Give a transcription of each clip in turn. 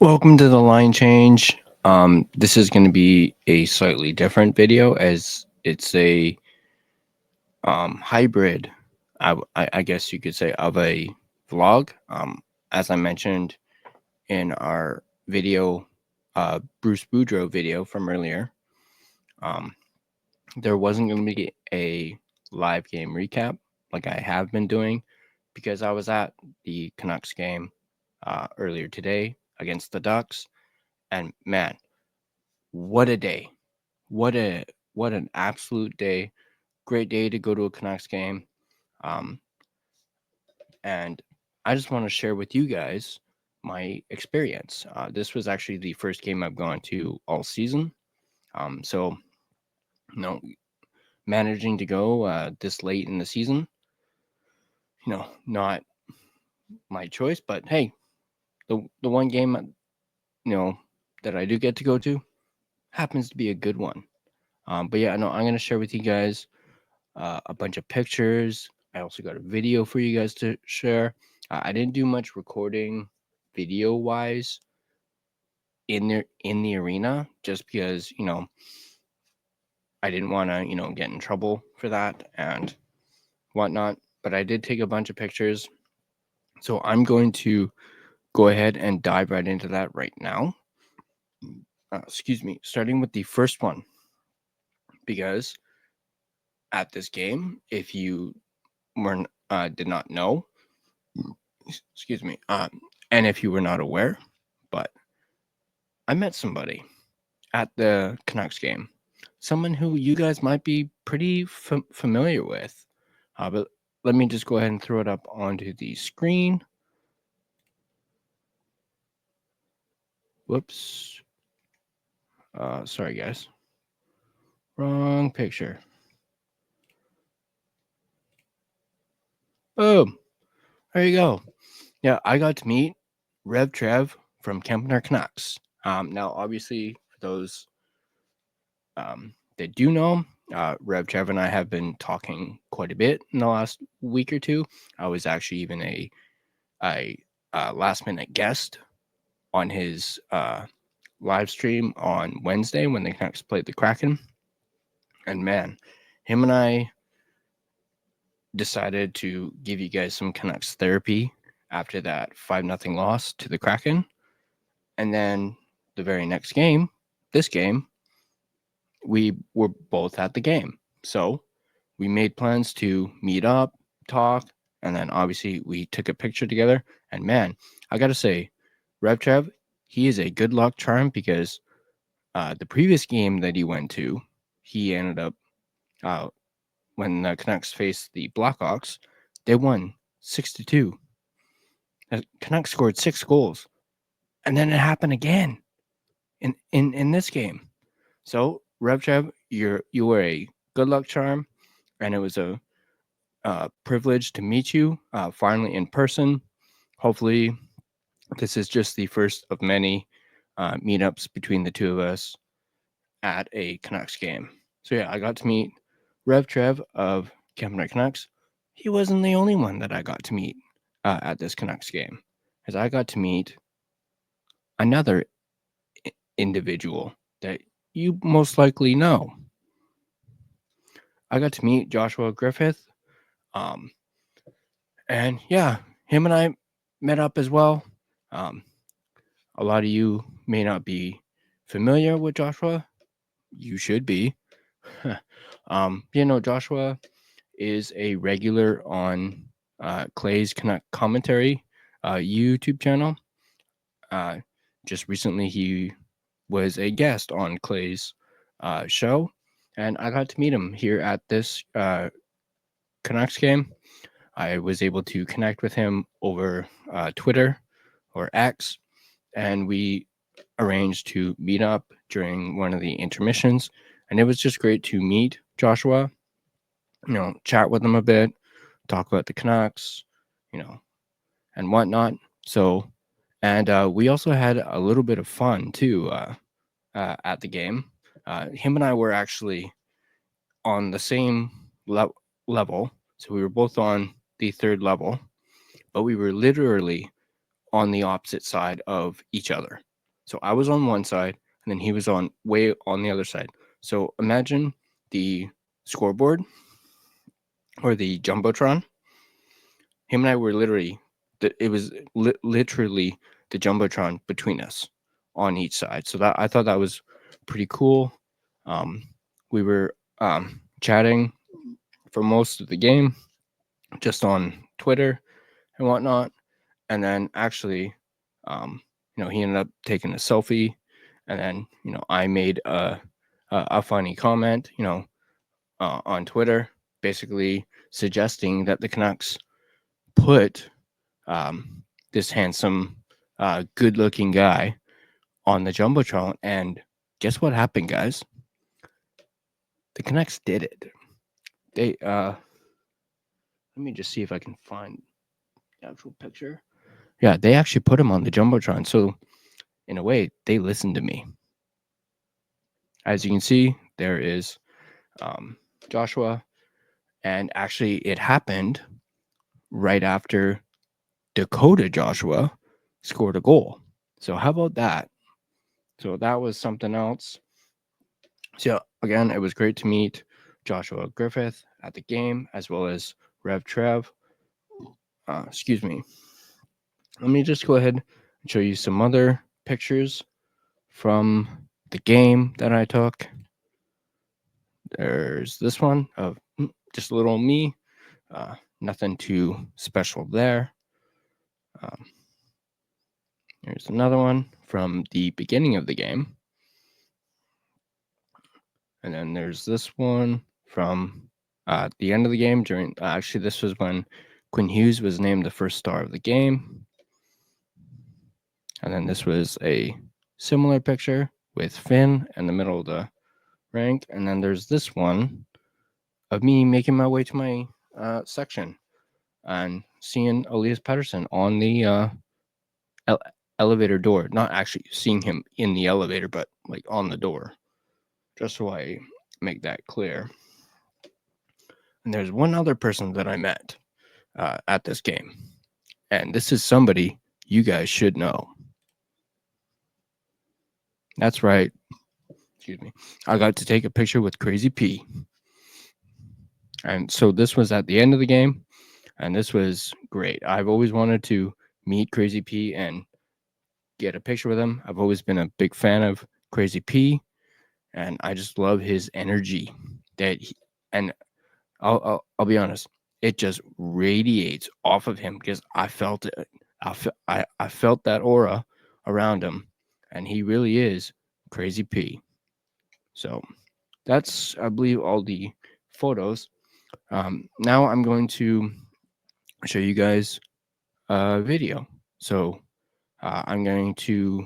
Welcome to the line change. This is going to be a slightly different video as it's a hybrid, I guess you could say, of a vlog. As I mentioned in our video, Bruce Boudreau video from earlier, there wasn't going to be a live game recap like I have been doing because I was at the Canucks game earlier today against the Ducks, and man, what a day. What an absolute day. Great day to go to a Canucks game. And I just want to share with you guys my experience. This was actually the first game I've gone to all season. So, managing to go this late in the season, not my choice, but hey, the one game, that I do get to go to happens to be a good one. But yeah, no, I'm going to share with you guys a bunch of pictures. I also got a video for you guys to share. I didn't do much recording video wise in the arena just because, I didn't want to, get in trouble for that and whatnot. But I did take a bunch of pictures. So I'm going to go ahead and dive right into that right now. Excuse me, starting with the first one. Because at this game, if you did not know, excuse me, and if you were not aware, but I met somebody at the Canucks game, someone who you guys might be pretty familiar with. But let me just go ahead and throw it up onto the screen. Whoops. Sorry, guys. Wrong picture. Boom. There you go. Yeah, I got to meet Rev Trev from Kempner Canucks. Now, obviously, for those that do know, Rev Trev and I have been talking quite a bit in the last week or two. I was actually even a last minute guest on his live stream on Wednesday when the Canucks played the Kraken. And man, him and I decided to give you guys some Canucks therapy after that 5-0 loss to the Kraken. And then the very next game, this game, we were both at the game. So we made plans to meet up, talk, and then obviously we took a picture together. And man, I got to say, Rev Trev, he is a good luck charm because the previous game that he went to, he ended up, when the Canucks faced the Blackhawks, they won 6-2. The Canucks scored 6 goals. And then it happened again in this game. So, Rev Trev, you were a good luck charm, and it was a privilege to meet you finally in person. Hopefully, this is just the first of many meetups between the two of us at a Canucks game. So yeah, I got to meet Rev Trev of Kempner Canucks. He wasn't the only one that I got to meet at this Canucks game, as I got to meet another individual that you most likely know. I got to meet Joshua Griffith. And yeah, him and I met up as well. A lot of you may not be familiar with Joshua. You should be. Joshua is a regular on Clay's Canuck Commentary YouTube channel. Just recently, he was a guest on Clay's show, and I got to meet him here at this Canucks game. I was able to connect with him over Twitter or X, and we arranged to meet up during one of the intermissions. And it was just great to meet Joshua, chat with him a bit, talk about the Canucks, and whatnot. So, and we also had a little bit of fun too at the game. Him and I were actually on the same level. So we were both on the 3rd level, but we were literally on the opposite side of each other. So I was on one side, and then he was on way on the other side. So imagine the scoreboard or the jumbotron. Him and I were literally, it was literally the jumbotron between us on each side. So that I thought that was pretty cool. We were chatting for most of the game, just on Twitter and whatnot. And then actually, he ended up taking a selfie, and then I made a funny comment, on Twitter, basically suggesting that the Canucks put this handsome, good-looking guy on the jumbotron, and guess what happened, guys? The Canucks did it. They let me just see if I can find the actual picture. Yeah, they actually put him on the jumbotron. So in a way, they listened to me. As you can see, there is Joshua, and actually it happened right after Dakota Joshua scored a goal. So how about that? So that was something else. So again, it was great to meet Joshua Griffith at the game, as well as Rev Trev. Excuse me. Let me just go ahead and show you some other pictures from the game that I took. There's this one of just a little me. Nothing too special there. Here's another one from the beginning of the game. And then there's this one from the end of the game. Actually, this was when Quinn Hughes was named the first star of the game. And then this was a similar picture with Finn in the middle of the rank. And then there's this one of me making my way to my section and seeing Elias Pettersson on the elevator door. Not actually seeing him in the elevator, but like on the door. Just so I make that clear. And there's one other person that I met at this game. And this is somebody you guys should know. That's right. Excuse me. I got to take a picture with Crazy P. And so this was at the end of the game. And this was great. I've always wanted to meet Crazy P and get a picture with him. I've always been a big fan of Crazy P. And I just love his energy. And I'll be honest, it just radiates off of him because I felt it. I felt that aura around him, and he really is Crazy P. So that's, I believe, all the photos. Now I'm going to show you guys a video. So I'm going to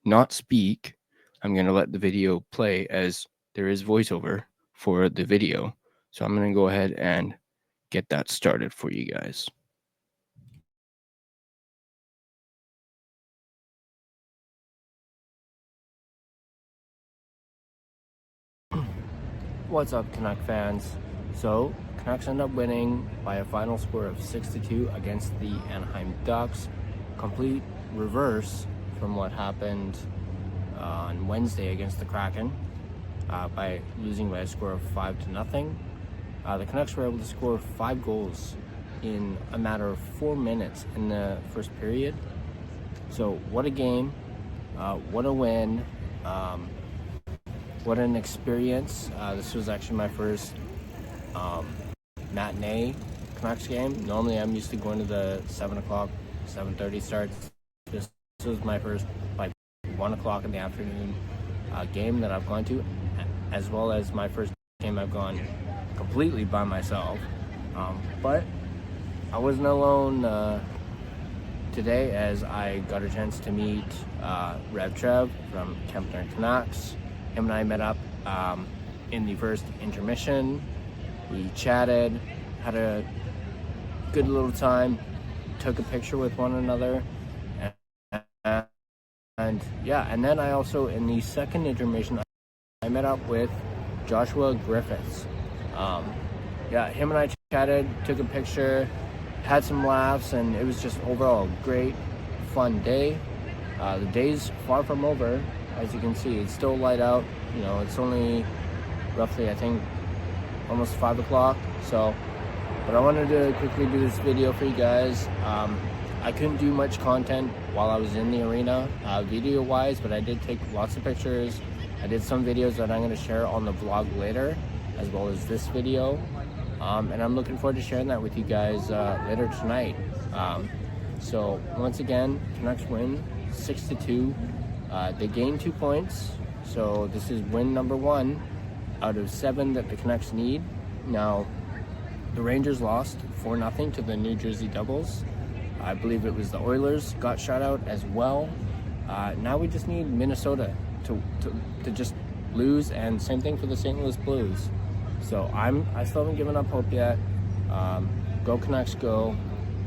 not speak. I'm going to let the video play as there is voiceover for the video. So I'm going to go ahead and get that started for you guys. What's up, Canuck fans? So, Canucks end up winning by a final score of 6-2 against the Anaheim Ducks. Complete reverse from what happened on Wednesday against the Kraken by losing by a score of 5-0. The Canucks were able to score 5 goals in a matter of 4 minutes in the first period. So what a game, what a win, what an experience. This was actually my first matinee Canucks game. Normally I'm used to going to the 7 o'clock, 7:30 starts. This was my first 1 o'clock in the afternoon game that I've gone to, as well as my first game I've gone completely by myself. But I wasn't alone today, as I got a chance to meet Rev Trev from Edmonton Canucks. Him and I met up in the first intermission. We chatted, had a good little time, took a picture with one another, and then I also, in the second intermission, I met up with Joshua Griffiths. Him and I chatted, took a picture, had some laughs, and it was just overall a great, fun day. The day's far from over. As you can see, it's still light out. It's only roughly, I think, almost 5 o'clock. So, but I wanted to quickly do this video for you guys. I couldn't do much content while I was in the arena, video-wise, but I did take lots of pictures. I did some videos that I'm going to share on the vlog later, as well as this video. And I'm looking forward to sharing that with you guys later tonight. So once again, Canucks win 6-2. They gained 2 points, so this is win number 1 out of 7 that the Canucks need. Now, the Rangers lost 4-0 to the New Jersey Devils. I believe it was the Oilers got shut out as well. Now we just need Minnesota to just lose, and same thing for the St. Louis Blues. So I still haven't given up hope yet. Go Canucks, go,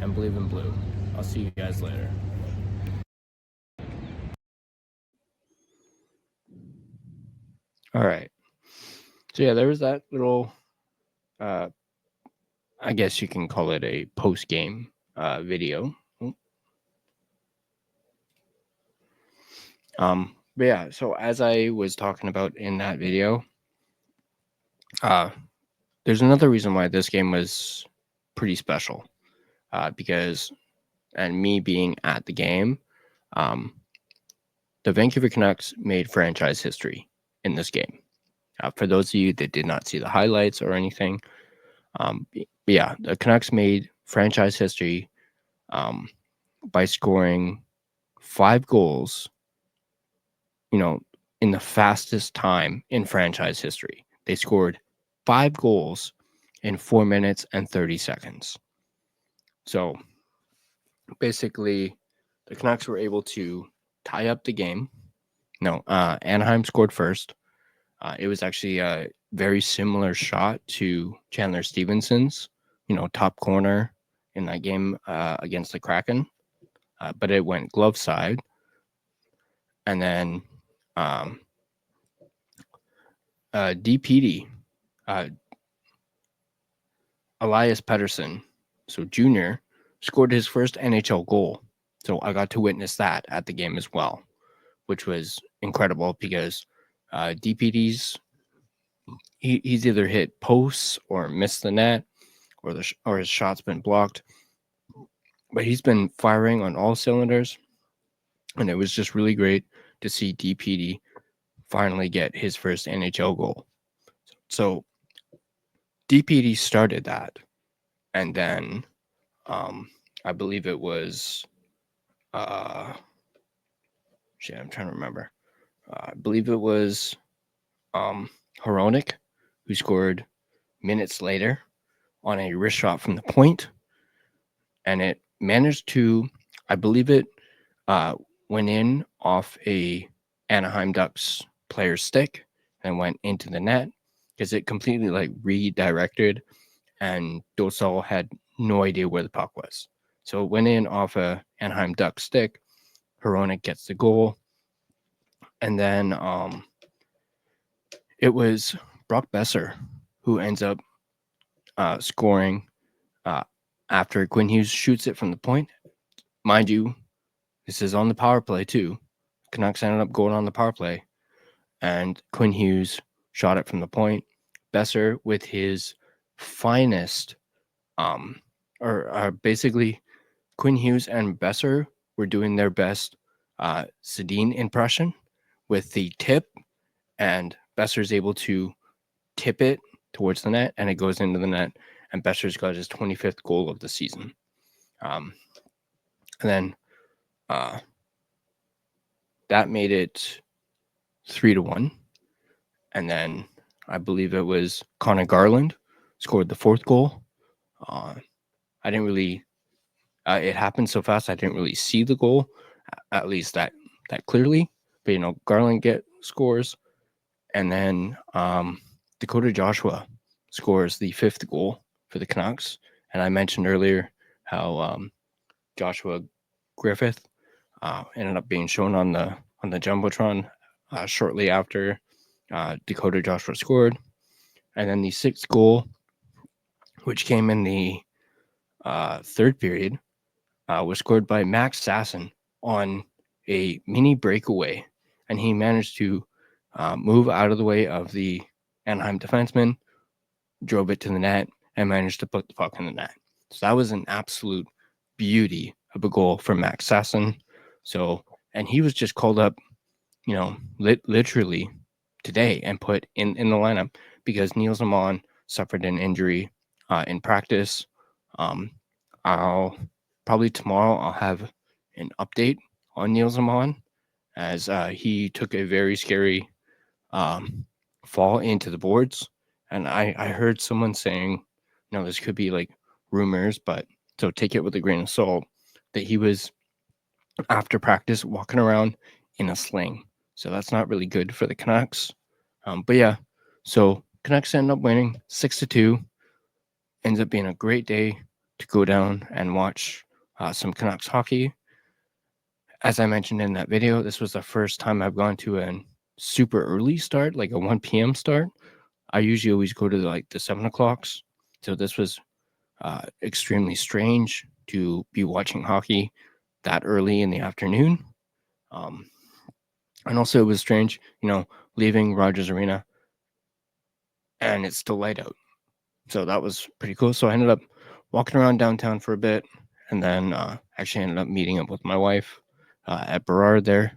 and believe in blue. I'll see you guys later. All right. So yeah, there was that little, I guess you can call it a post-game video. But yeah, so as I was talking about in that video, there's another reason why this game was pretty special, because, and me being at the game, the Vancouver Canucks made franchise history in this game. For those of you that did not see the highlights or anything, yeah, the Canucks made franchise history by scoring 5 goals, in the fastest time in franchise history. They scored 5 goals in 4 minutes and 30 seconds. So basically, the Canucks were able to tie up the game. No, Anaheim scored first. It was actually a very similar shot to Chandler Stevenson's, top corner in that game against the Kraken. But it went glove side. And then DPD, Elias Pettersson, so junior, scored his first NHL goal. So I got to witness that at the game as well, which was incredible because DPD's, he's either hit posts or missed the net, or his shot's been blocked. But he's been firing on all cylinders, and it was just really great to see DPD finally get his first NHL goal. So DPD started that, and then I believe it was I'm trying to remember. I believe it was Hronek who scored minutes later on a wrist shot from the point, and it managed to, I believe it went in off a Anaheim Ducks player's stick and went into the net, because it completely redirected, and Dosal had no idea where the puck was. So it went in off a Anaheim Ducks stick. Hronek gets the goal, and then it was Brock Besser who ends up scoring after Quinn Hughes shoots it from the point. Mind you, this is on the power play too. Canucks ended up going on the power play, and Quinn Hughes shot it from the point. Besser, with his finest, basically Quinn Hughes and Besser were doing their best Sedin impression with the tip, and Besser's able to tip it towards the net, and it goes into the net, and Besser's got his 25th goal of the season. And then that made it 3-1. And then I believe it was Connor Garland scored the 4th goal. I didn't really, it happened so fast, I didn't really see the goal, at least that clearly. But, Garland scores. And then Dakota Joshua scores the 5th goal for the Canucks. And I mentioned earlier how Joshua Griffith ended up being shown on the Jumbotron shortly after Dakota Joshua scored. And then the 6th goal, which came in the 3rd period, was scored by Max Sasson on a mini breakaway, and he managed to move out of the way of the Anaheim defenseman, drove it to the net, and managed to put the puck in the net. So that was an absolute beauty of a goal from Max Sasson. So, and he was just called up, literally today and put in the lineup because Neil Zaman suffered an injury in practice. I'll probably tomorrow I'll have an update on Neil Zaman as he took a very scary fall into the boards. And I heard someone saying, this could be like rumors, but so take it with a grain of salt, that he was after practice walking around in a sling. So that's not really good for the Canucks. But yeah, so Canucks end up winning 6-2. Ends up being a great day to go down and watch some Canucks hockey. As I mentioned in that video, this was the first time I've gone to a super early start, like a 1 p.m. start. I usually always go to the 7 o'clocks. So this was extremely strange to be watching hockey that early in the afternoon. And also it was strange, leaving Rogers Arena and it's still light out. So that was pretty cool. So I ended up walking around downtown for a bit and then actually ended up meeting up with my wife at Burrard there.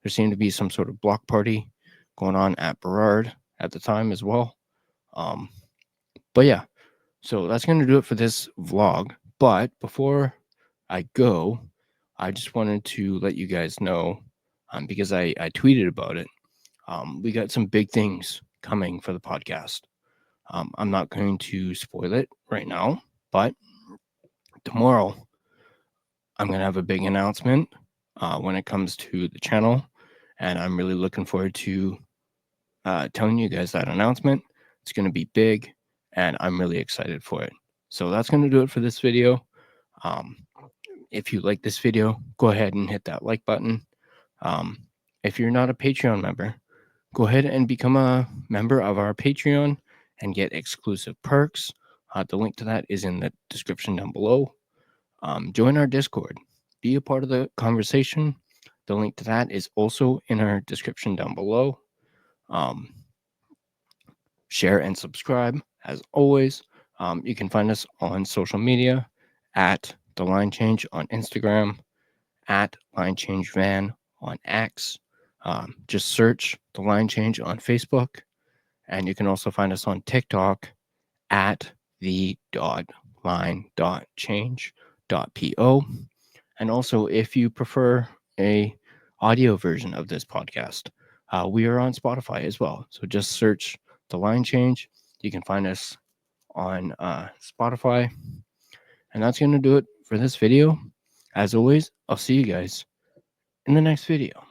There seemed to be some sort of block party going on at Burrard at the time as well. But yeah, so that's going to do it for this vlog. But before I go, I just wanted to let you guys know, because I tweeted about it, we got some big things coming for the podcast. I'm not going to spoil it right now, but tomorrow I'm going to have a big announcement when it comes to the channel, and I'm really looking forward to telling you guys that announcement. It's going to be big, and I'm really excited for it. So that's going to do it for this video. If you like this video, go ahead and hit that like button. If you're not a Patreon member, go ahead and become a member of our Patreon and get exclusive perks. The link to that is in the description down below. Join our Discord. Be a part of the conversation. The link to that is also in our description down below. Share and subscribe as always. You can find us on social media at The Line Change on Instagram, at Line Change Van on X. Just search The Line Change on Facebook. And you can also find us on TikTok at the.line.change.po. And also, if you prefer a audio version of this podcast, we are on Spotify as well. So just search The Line Change. You can find us on Spotify. And that's going to do it for this video. As always, I'll see you guys in the next video.